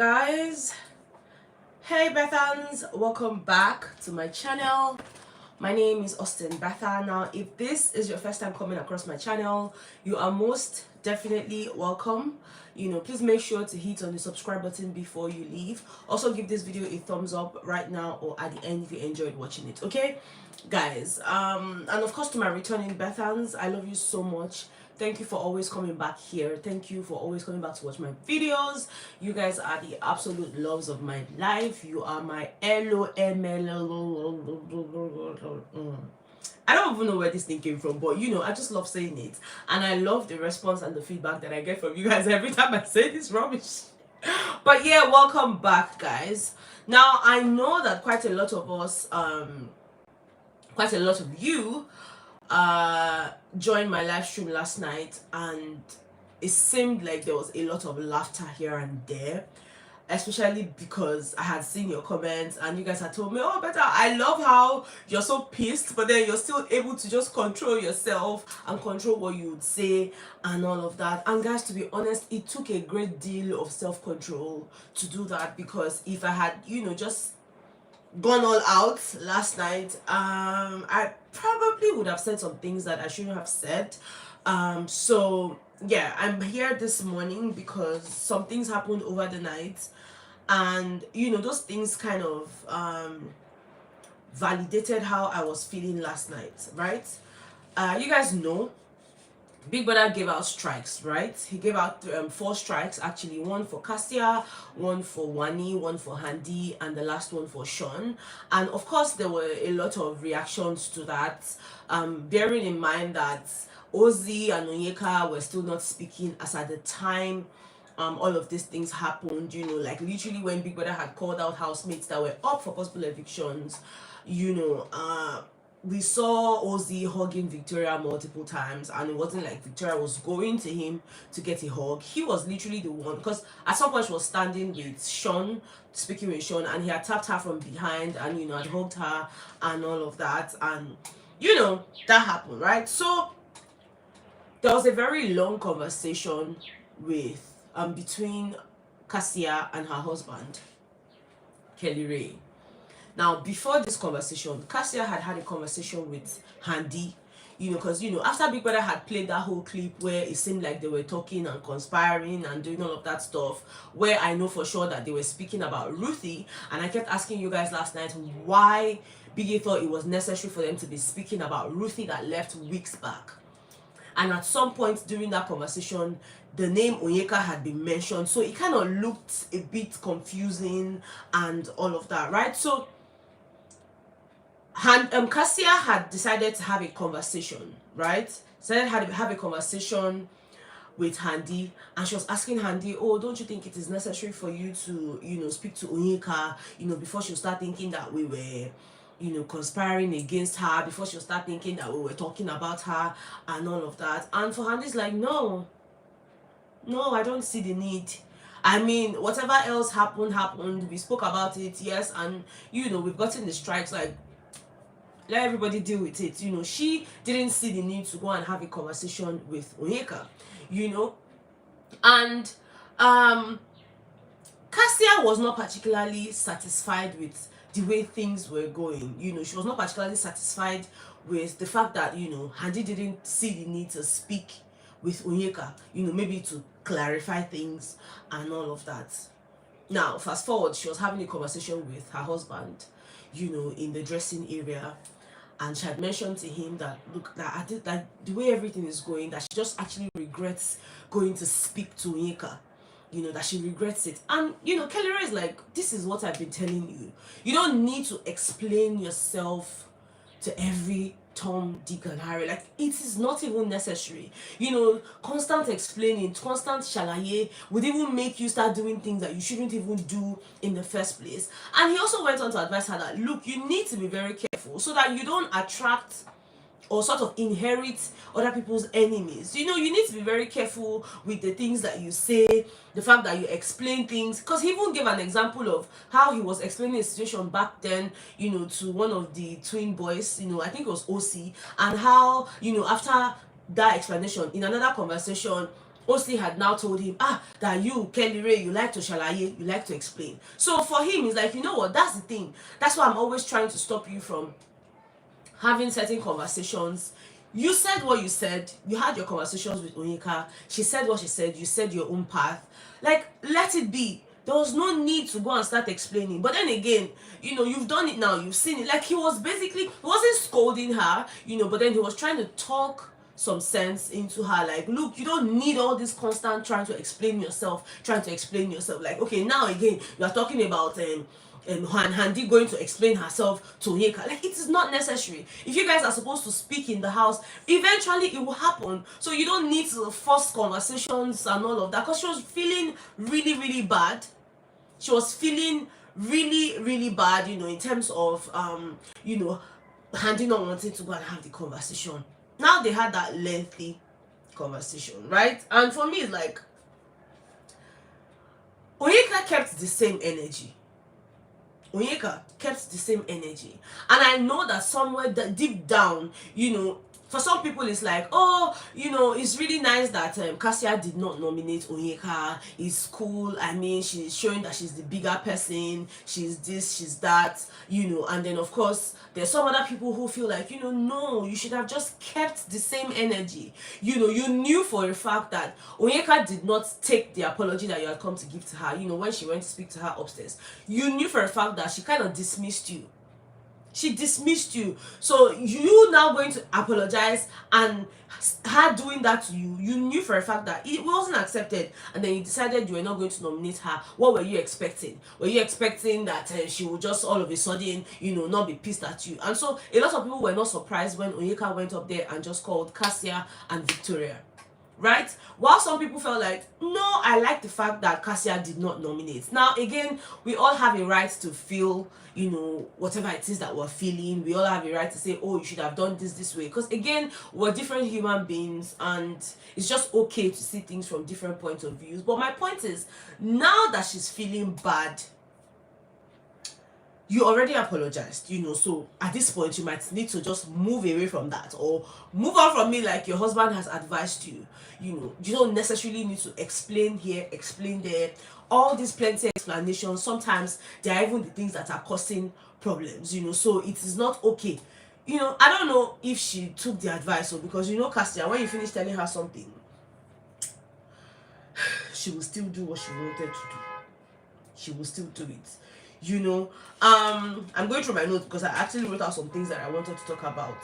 Guys, hey Bethans, welcome back to my channel. My name is Austin Betha. Now, if this is your first time coming across my channel, you are most definitely welcome. Please make sure to hit on the subscribe button before you leave. Also, give this video a thumbs up right now or at the end if you enjoyed watching it. Okay, guys. And of course, to my returning Bethans, I love you so much. Thank you for always coming back here. Thank you for always coming back to watch my videos. You guys are the absolute loves of my life. You are my LOML. I don't even know where this thing came from, but I just love saying it. And I love the response and the feedback that I get from you guys every time I say this rubbish. But yeah, welcome back, guys. Now, I know that quite a lot of us, quite a lot of you joined my live stream last night, and it seemed like there was a lot of laughter here and there, especially because I had seen your comments and you guys had told me, oh Betha, I love how you're so pissed, but then you're still able to just control yourself and control what you would say and all of that. And guys, to be honest, it took a great deal of self-control to do that, because if I had just gone all out last night, I probably would have said some things that I shouldn't have said. So yeah, I'm here this morning because some things happened over the night, and those things kind of validated how I was feeling last night, right? You guys know Big Brother gave out strikes, right? He gave out 4 strikes, actually. One for Kassia, one for Wani, one for Handy, and the last one for Sean. And of course, there were a lot of reactions to that, bearing in mind that Ozee and Onyeka were still not speaking as at the time all of these things happened. Like literally when Big Brother had called out housemates that were up for possible evictions, we saw Ozee hugging Victoria multiple times, and it wasn't like Victoria was going to him to get a hug. He was literally the one, because at some point she was standing with Sean, speaking with Sean, and he had tapped her from behind and had hugged her and all of that, and that happened, right? So there was a very long conversation with between Kassia and her husband Kelly Ray. Now, before this conversation, Kassia had a conversation with Handy, because after Big Brother had played that whole clip where it seemed like they were talking and conspiring and doing all of that stuff, where I know for sure that they were speaking about Ruthie, and I kept asking you guys last night why Biggie thought it was necessary for them to be speaking about Ruthie that left weeks back. And at some point during that conversation, the name Onyeka had been mentioned, so it kind of looked a bit confusing and all of that, right? So Kassia had decided to have a conversation, right? Have a conversation with Handy, and she was asking Handy, oh, don't you think it is necessary for you to speak to Onyeka before she'll start thinking that we were conspiring against her, before she'll start thinking that we were talking about her and all of that. And for Handy's like, no, I don't see the need. I mean, whatever else happened. We spoke about it, yes, and we've gotten the strikes, like, let everybody deal with it. She didn't see the need to go and have a conversation with Onyeka, and Kassia was not particularly satisfied with the way things were going. She was not particularly satisfied with the fact that Handy didn't see the need to speak with Onyeka, maybe to clarify things and all of that. Now, fast forward, she was having a conversation with her husband, in the dressing area, and she had mentioned to him that, look, that the way everything is going, that she just actually regrets going to speak to Onyeka, that she regrets it. And Kelly Ray is like, this is what I've been telling you. You don't need to explain yourself to every Tom, Dick and Harry. Like, it is not even necessary. Constant explaining, constant shalaye would even make you start doing things that you shouldn't even do in the first place. And he also went on to advise her that, look, you need to be very careful so that you don't attract or sort of inherit other people's enemies. You need to be very careful with the things that you say, the fact that you explain things. Because he even gave an example of how he was explaining a situation back then, to one of the twin boys, I think it was Ozee, and how, after that explanation, in another conversation, Ozee had now told him, that you, Kelly Ray, you like to shalaye, you like to explain. So for him, he's like, you know what, that's the thing. That's why I'm always trying to stop you from having certain conversations. You said what you said. You had your conversations with Onyeka. She said what she said. You said your own path. Like, let it be. There was no need to go and start explaining. But then again, you've done it now. You've seen it. Like, he wasn't scolding her, but then he was trying to talk some sense into her. Like, look, you don't need all this constant trying to explain yourself. Like, okay, now again, you are talking about Handi going to explain herself to Onyeka. Like, it is not necessary. If you guys are supposed to speak in the house, eventually it will happen. So you don't need to force conversations and all of that, because she was feeling really, really bad. She was feeling really, really bad, in terms of Handi not wanting to go and have the conversation. Now they had that lengthy conversation, right? And for me, it's like, Onyeka kept the same energy. Onyeka kept the same energy. And I know that somewhere deep down, for some people it's like, oh, it's really nice that Kassia did not nominate Onyeka. It's cool. I mean, she's showing that she's the bigger person. She's this, she's that, and then of course there's some other people who feel like, no, you should have just kept the same energy. You knew for a fact that Onyeka did not take the apology that you had come to give to her, when she went to speak to her upstairs. You knew for a fact that she kind of dismissed you. She dismissed you. So you now going to apologize and her doing that to you, you knew for a fact that it wasn't accepted, and then you decided you were not going to nominate her. What were you expecting? Were you expecting that she would just all of a sudden, not be pissed at you? And so a lot of people were not surprised when Onyeka went up there and just called Kassia and Victoria. Right? While some people felt like, no, I like the fact that Kassia did not nominate. Now, again, we all have a right to feel, whatever it is that we're feeling. We all have a right to say, oh, you should have done this way. Because, again, we're different human beings, and it's just okay to see things from different points of views. But my point is, now that she's feeling bad, you already apologized, so at this point you might need to just move away from that, or move on from me like your husband has advised you. You don't necessarily need to explain here, explain there. All these plenty explanations, sometimes they are even the things that are causing problems, so it is not okay. I don't know if she took the advice, or because Kassia, when you finish telling her something, she will still do what she wanted to do. She will still do it. I'm going through my notes because I actually wrote out some things that I wanted to talk about.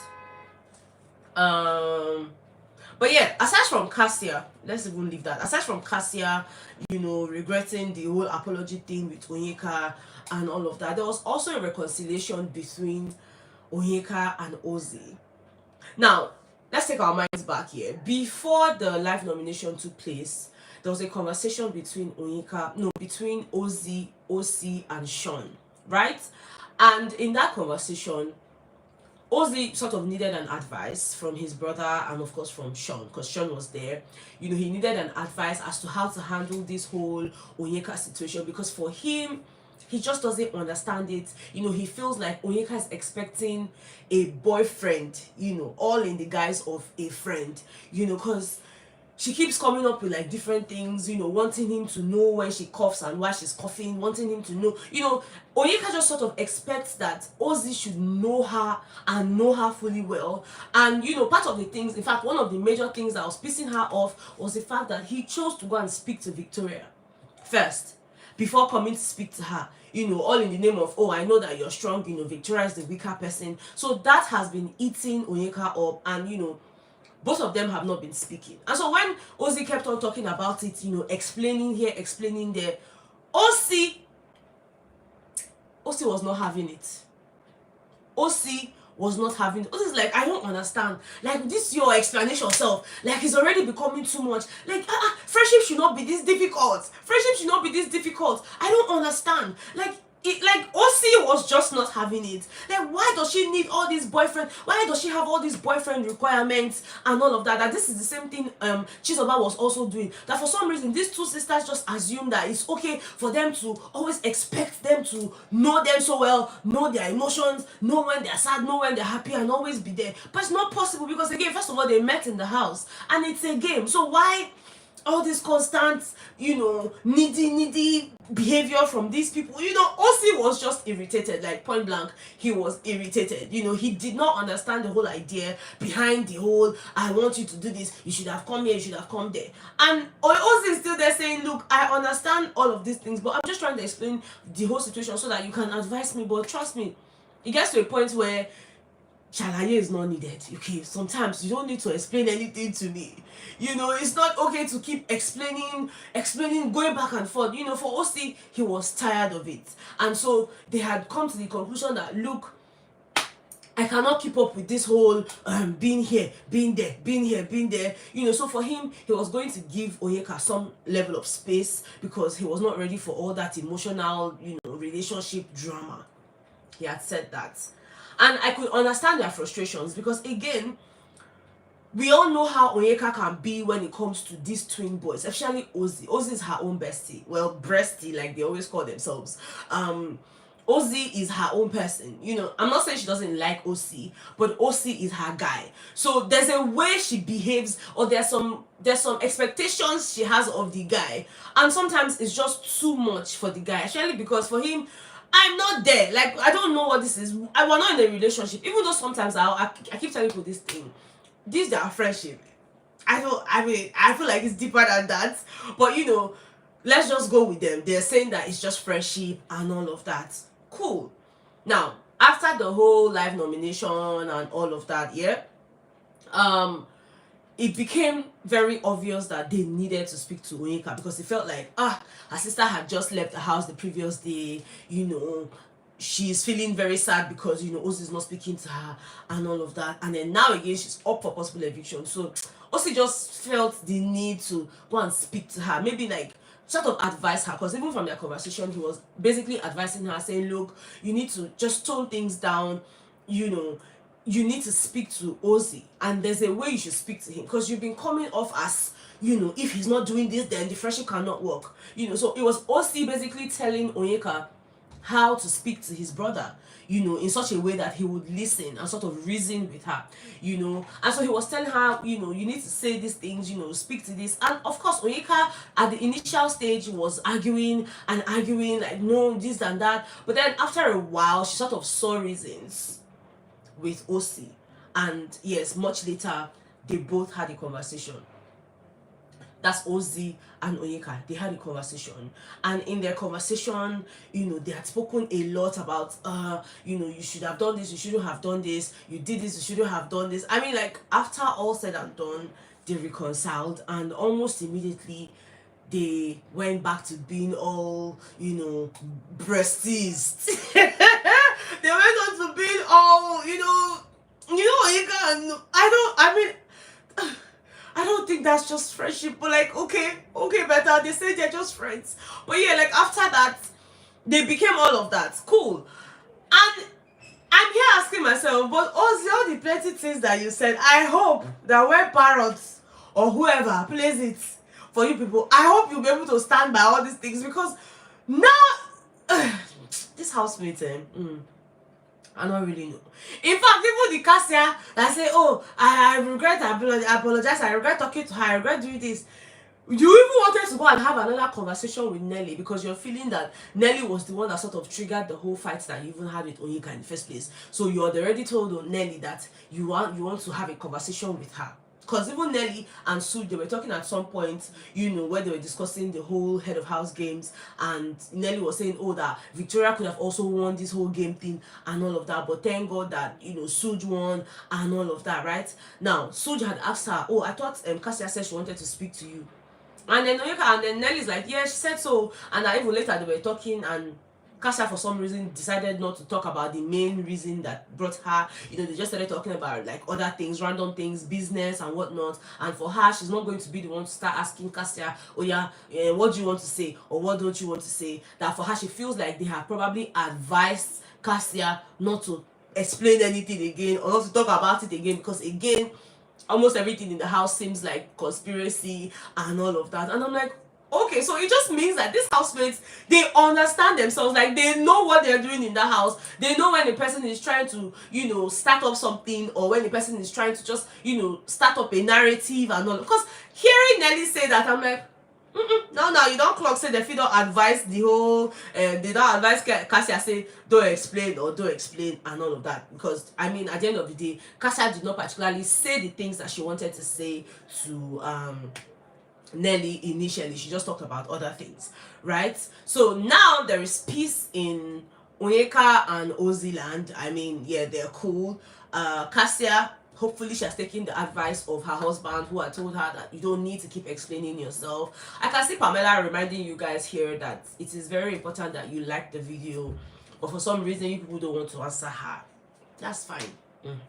But yeah, aside from Kassia, let's even leave that. Aside from Kassia, regretting the whole apology thing with Onyeka and all of that, there was also a reconciliation between Onyeka and Ozee. Now, let's take our minds back here. Before the live nomination took place, there was a conversation between Ozee, Ozee, and Sean, right? And in that conversation, Ozee sort of needed an advice from his brother and of course from Sean, because Sean was there. He needed an advice as to how to handle this whole Onyeka situation, because for him, he just doesn't understand it. He feels like Onyeka is expecting a boyfriend, all in the guise of a friend, because she keeps coming up with like different things, wanting him to know when she coughs and why she's coughing, wanting him to know, Onyeka just sort of expects that Ozee should know her and know her fully well. And, part of the things, in fact, one of the major things that was pissing her off was the fact that he chose to go and speak to Victoria first, before coming to speak to her, all in the name of, oh, I know that you're strong, Victoria is the weaker person. So that has been eating Onyeka up, and, both of them have not been speaking. And so when Ozee kept on talking about it, explaining here, explaining there, Ozee was not having it. Ozee was not having it. Ozee's like, I don't understand. Like, this your explanation self. Like, it's already becoming too much. Like, friendship should not be this difficult. Friendship should not be this difficult. I don't understand. Like Ozee was just not having it. Like, why does she need all these boyfriend? Why does she have all these boyfriend requirements and all of that? That this is the same thing Chizoba was also doing. That for some reason these two sisters just assume that it's okay for them to always expect them to know them so well, know their emotions, know when they're sad, know when they're happy, and always be there. But it's not possible, because again, first of all, they met in the house and it's a game. So why all this constant, needy behavior from these people. Ozee was just irritated, like point blank. He was irritated. He did not understand the whole idea behind the whole, I want you to do this, you should have come here, you should have come there. And Ozee is still there saying, look, I understand all of these things, but I'm just trying to explain the whole situation so that you can advise me. But trust me, it gets to a point where Shalaye is not needed. Okay, sometimes you don't need to explain anything to me. It's not okay to keep explaining, going back and forth. For Ozee, he was tired of it. And so they had come to the conclusion that, look, I cannot keep up with this whole being here, being there, being here, being there. So for him, he was going to give Onyeka some level of space because he was not ready for all that emotional, relationship drama. He had said that. And I could understand their frustrations because, again, we all know how Onyeka can be when it comes to these twin boys, especially Ozee. Ozee is her own bestie. Well, breastie, like they always call themselves. Ozee is her own person. I'm not saying she doesn't like Ozee, but Ozee is her guy. So there's a way she behaves, or there's some expectations she has of the guy. And sometimes it's just too much for the guy, especially because for him, I'm not there. Like, I don't know what this is. We're not in a relationship. Even though sometimes I keep telling people this thing. This is their friendship. I feel like it's deeper than that. But, let's just go with them. They're saying that it's just friendship and all of that. Cool. Now, after the whole live nomination and all of that, yeah, it became very obvious that they needed to speak to Onyeka because it felt like, her sister had just left the house the previous day, she's feeling very sad because, Ozee is not speaking to her and all of that. And then now again, she's up for possible eviction. So Ozee just felt the need to go and speak to her, maybe like sort of advise her, because even from their conversation, he was basically advising her, saying, look, you need to just tone things down, you need to speak to Ozee, and there's a way you should speak to him, because you've been coming off as, if he's not doing this, then the friendship cannot work. So it was Ozee basically telling Onyeka how to speak to his brother, in such a way that he would listen and sort of reason with her, and so he was telling her, you need to say these things, speak to this. And of course, Onyeka at the initial stage was arguing, like, no, this and that, but then after a while, she sort of saw reasons with Ozee, and yes, much later they both had a conversation. That's Ozee and Onyeka. They had a conversation, and in their conversation, they had spoken a lot about you should have done this, you shouldn't have done this, you did this, you shouldn't have done this. I mean, like, after all said and done, they reconciled, and almost immediately they went back to being all, breasties. They went on to being all, Onyeka, and I don't think that's just friendship, but like, okay, better. They say they're just friends. But yeah, like, after that, they became all of that. Cool. And I'm here asking myself, but Ozee, all the plenty things that you said, I hope that when Parrots or whoever plays it for you people, I hope you'll be able to stand by all these things, because now, this housemate, I don't really know. In fact, even the Kassia that say, oh, I regret, I apologize, I regret talking to her, I regret doing this. You even wanted to go and have another conversation with Nelly because you're feeling that Nelly was the one that sort of triggered the whole fight that you even had with Onyeka in the first place. So you had already told Nelly that you want to have a conversation with her. Because even Nelly and Suj, they were talking at some point, where they were discussing the whole head of house games, and Nelly was saying, oh, that Victoria could have also won this whole game thing and all of that, but thank God that, Suj won and all of that, right? Now, Suj had asked her, oh, I thought Kassia said she wanted to speak to you. And then Nelly's like, yeah, she said so. And even later they were talking, and Kassia for some reason decided not to talk about the main reason that brought her. They just started talking about like other things, random things, business and whatnot. And for her, she's not going to be the one to start asking Kassia, oh yeah, what do you want to say or what don't you want to say? That for her, she feels like they have probably advised Kassia not to explain anything again or not to talk about it again, because again, almost everything in the house seems like conspiracy and all of that. And I'm like, Okay, so it just means that these housemates, they understand themselves, like they know what they're doing in that house. They know when a person is trying to, start up something, or when a person is trying to just, start up a narrative and all. Because hearing Nelly say that, I'm like, now you don't clock say the fit don't advise the whole they don't advise Cassia say don't explain or don't explain and all of that. Because I mean, at the end of the day, Cassia did not particularly say the things that she wanted to say to Nelly initially. She just talked about other things, right? So now there is peace in Onyeka and Ozee land. I mean, yeah, they're cool. Kassia, hopefully she has taken the advice of her husband, who had told her that you don't need to keep explaining yourself. I can see Pamela reminding you guys here that it is very important that you like the video, but for some reason you people don't want to answer her. That's fine.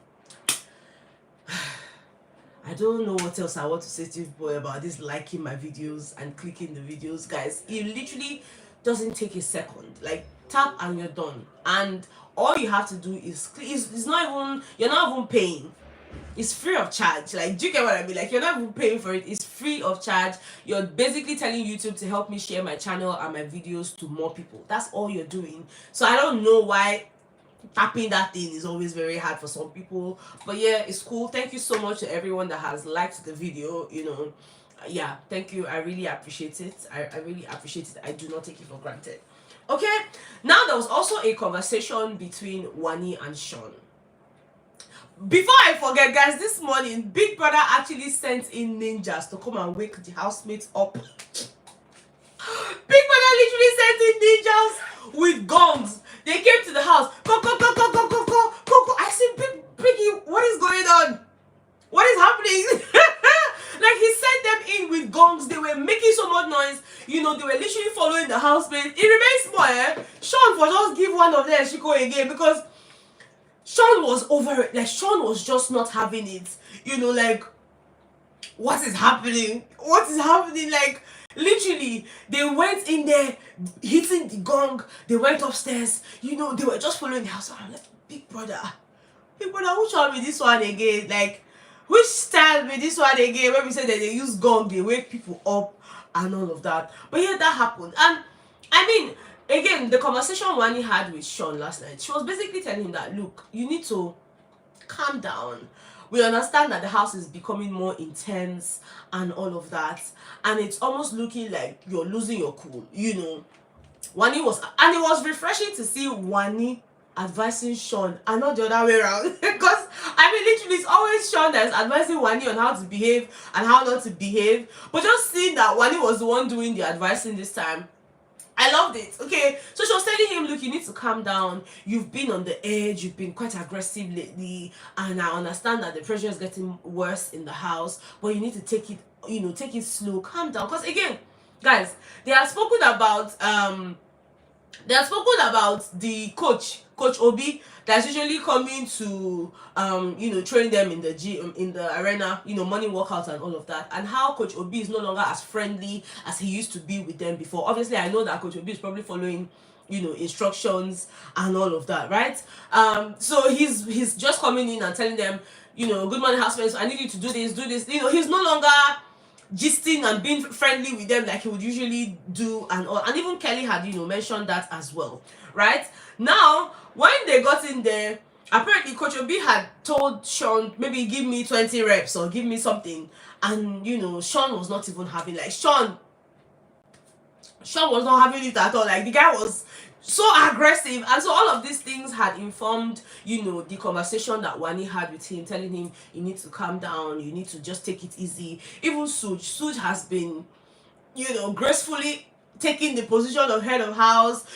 I don't know what else I want to say to you boy about this liking my videos and clicking the videos, guys. It literally doesn't take a second. Like, tap and you're done. And all you have to do is click. It's not even, you're not even paying. It's free of charge. Like, do you get what I mean? Like, you're not even paying for it. It's free of charge. You're basically telling YouTube to help me share my channel and my videos to more people. That's all you're doing. So I don't know why tapping that thing is always very hard for some people, but yeah, it's cool. Thank you so much to everyone that has liked the video. Yeah, thank you. I really appreciate it. I really appreciate it. I do not take it for granted. Okay, now there was also a conversation between Wani and Sean. Before I forget, guys, this morning Big Brother actually sent in ninjas to come and wake the housemates up. Big Brother literally sent in ninjas with guns. They came to the house. Go, go, go, go, go, go, go, go, go. I said, Biggie, what is going on? What is happening? Like, he sent them in with guns. They were making so much noise. They were literally following the housemates. It remains small, eh? Sean for just give one of them Shiko again, because Sean was over it. Like, Sean was just not having it. Like, what is happening? What is happening? Like, literally, they went in there, hitting the gong. They went upstairs. They were just following the house. I'm like, Big Brother, who showed me this one again? Like, which style me this one again? When we said that they use gong, they wake people up and all of that. But yeah, that happened. And I mean, again, the conversation Wani had with Sean last night, she was basically telling him that, look, you need to calm down. We understand that the house is becoming more intense and all of that, and it's almost looking like you're losing your cool. Wani was, and it was refreshing to see Wani advising Sean and not the other way around. Because I mean, literally, it's always Sean that is advising Wani on how to behave and how not to behave. But just seeing that Wani was the one doing the advising this time, I loved it. Okay, so she was telling him, look, you need to calm down. You've been on the edge. You've been quite aggressive lately, and I understand that the pressure is getting worse in the house, but you need to take it, take it slow, calm down. Because again, guys, they have spoken about the coach Obi, that's usually coming to train them in the gym, in the arena, morning workouts and all of that, and how Coach Obi is no longer as friendly as he used to be with them before. Obviously, I know that Coach Obi is probably following instructions and all of that, right? So he's just coming in and telling them, good morning housemates, I need you to do this. He's no longer gisting and being friendly with them like he would usually do and all. And even Kelly had mentioned that as well, right? Now when they got in there, apparently Coach Obi had told Sean, maybe give me 20 reps or give me something, and Sean was not even having, like, Sean was not having it at all. Like, the guy was so aggressive, and so all of these things had informed the conversation that Wani had with him, telling him you need to calm down, you need to just take it easy. Even Suj has been gracefully taking the position of head of house,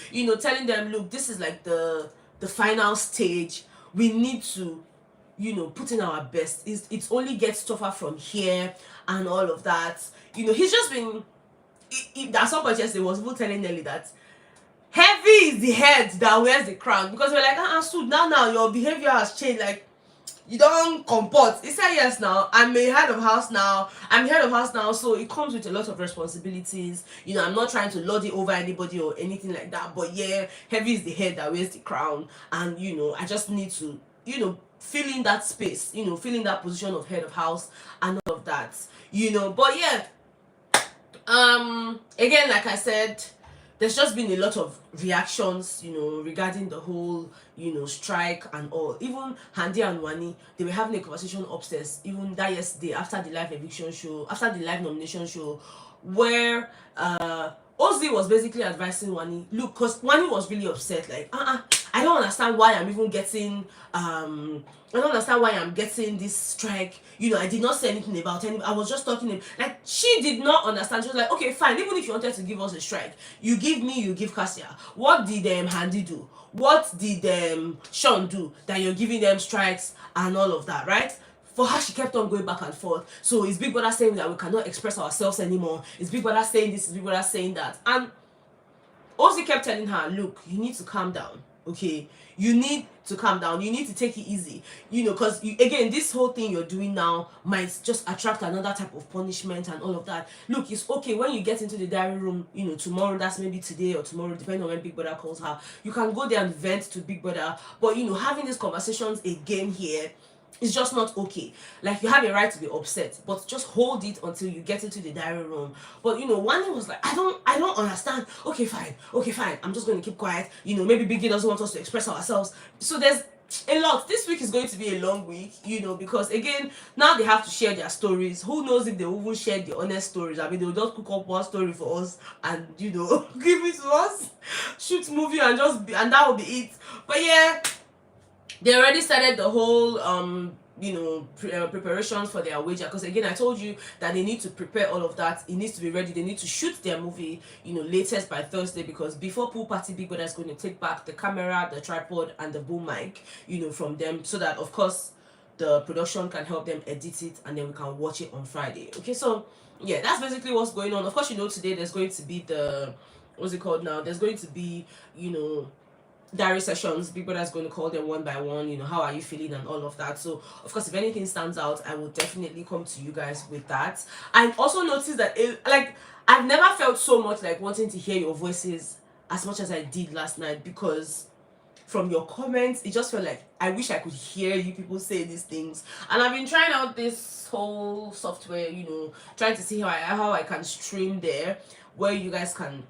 telling them, look, this is like the final stage. We need to put in our best. It only gets tougher from here and all of that. He's just been, at some point yesterday, was even telling Nelly that heavy is the head that wears the crown, because we're like, Sud, now your behavior has changed. Like, you don't comport. He said, yes, now I'm a head of house now. So it comes with a lot of responsibilities. I'm not trying to lord it over anybody or anything like that. But yeah, heavy is the head that wears the crown, and I just need to fill in that space. Fill in that position of head of house and all of that. But yeah, Again, like I said, there's just been a lot of reactions, you know, regarding the whole, you know, strike and all. Even Handy and Wani, they were having a conversation upstairs, even that yesterday after the live eviction show, after the live nomination show, where Ozee was basically advising Wani, look, because Wani was really upset, like, I don't understand why I'm even getting I don't understand why I'm getting this strike. You know, I did not say anything about any. I was just talking. Like, she did not understand. She was like, okay, fine. Even if you wanted to give us a strike, you give me, you give Kassia. What did Handy do? What did Sean do that you're giving them strikes and all of that, right? For her, she kept on going back and forth. So is Big Brother saying that we cannot express ourselves anymore? Is Big Brother saying this? Is Big Brother saying that? And Ozee kept telling her, look, you need to calm down. Okay, you need to calm down, you need to take it easy, you know, because again, this whole thing you're doing now might just attract another type of punishment and all of that. Look, it's okay when you get into the diary room, you know, tomorrow, that's maybe today or tomorrow, depending on when Big Brother calls her, you can go there and vent to Big Brother. But you know, having these conversations again here, it's just not okay. Like, you have a right to be upset, but just hold it until you get into the diary room. But you know, Wani was like, I don't understand. Okay, fine, I'm just going to keep quiet. You know, maybe Biggie doesn't want us to express ourselves. So there's a lot. This week is going to be a long week, you know, because again, now they have to share their stories. Who knows if they will even share the honest stories? I mean, they'll just cook up one story for us and, you know, give it to us, shoot movie and and that will be it. But yeah, they already started the whole you know, preparations for their wager, because again, I told you that they need to prepare all of that. It needs to be ready. They need to shoot their movie, you know, latest by Thursday, because before pool party, Big Brother is going to take back the camera, the tripod and the boom mic, you know, from them, so that of course the production can help them edit it and then we can watch it on Friday. Okay, so yeah, that's basically what's going on. Of course, you know, today there's going to be the, what's it called now, there's going to be, you know, diary sessions. Big Brother is going to call them one by one, you know, how are you feeling and all of that. So of course, if anything stands out, I will definitely come to you guys with that. I also noticed that like, I've never felt so much like wanting to hear your voices as much as I did last night, because from your comments, it just felt like I wish I could hear you people say these things. And I've been trying out this whole software, you know, trying to see how I can stream there, where you guys can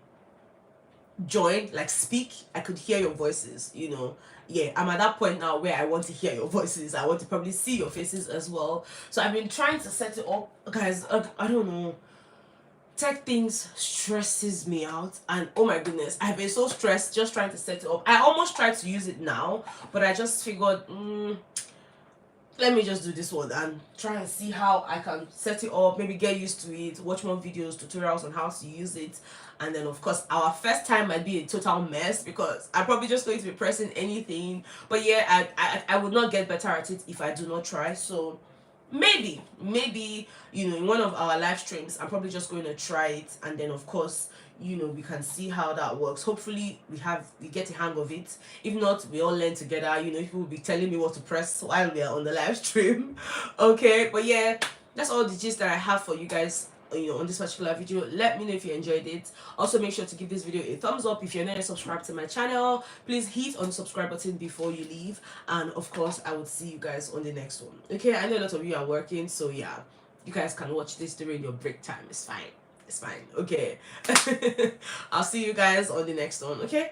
join, like speak. I could hear your voices, you know. Yeah, I'm at that point now where I want to hear your voices. I want to probably see your faces as well. So I've been trying to set it up, guys. I don't know, tech things stresses me out, and oh my goodness, I've been so stressed just trying to set it up. I almost tried to use it now, but I just figured, let me just do this one and try and see how I can set it up, maybe get used to it, watch more videos, tutorials on how to use it. And then of course, our first time might be a total mess, because I'm probably just going to be pressing anything. But yeah, I would not get better at it if I do not try. So maybe, you know, in one of our live streams, I'm probably just going to try it, and then of course, you know, we can see how that works. Hopefully we get a hang of it. If not, we all learn together. You know, people will be telling me what to press while we are on the live stream. Okay, but yeah, that's all the gist that I have for you guys, you know, on this particular video. Let me know if you enjoyed it. Also, make sure to give this video a thumbs up. If you're not subscribed to my channel, please hit on the subscribe button before you leave. And of course, I will see you guys on the next one. Okay, I know a lot of you are working, so yeah, you guys can watch this during your break time. It's fine, it's fine. Okay. I'll see you guys on the next one. Okay,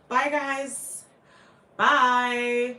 bye guys, bye.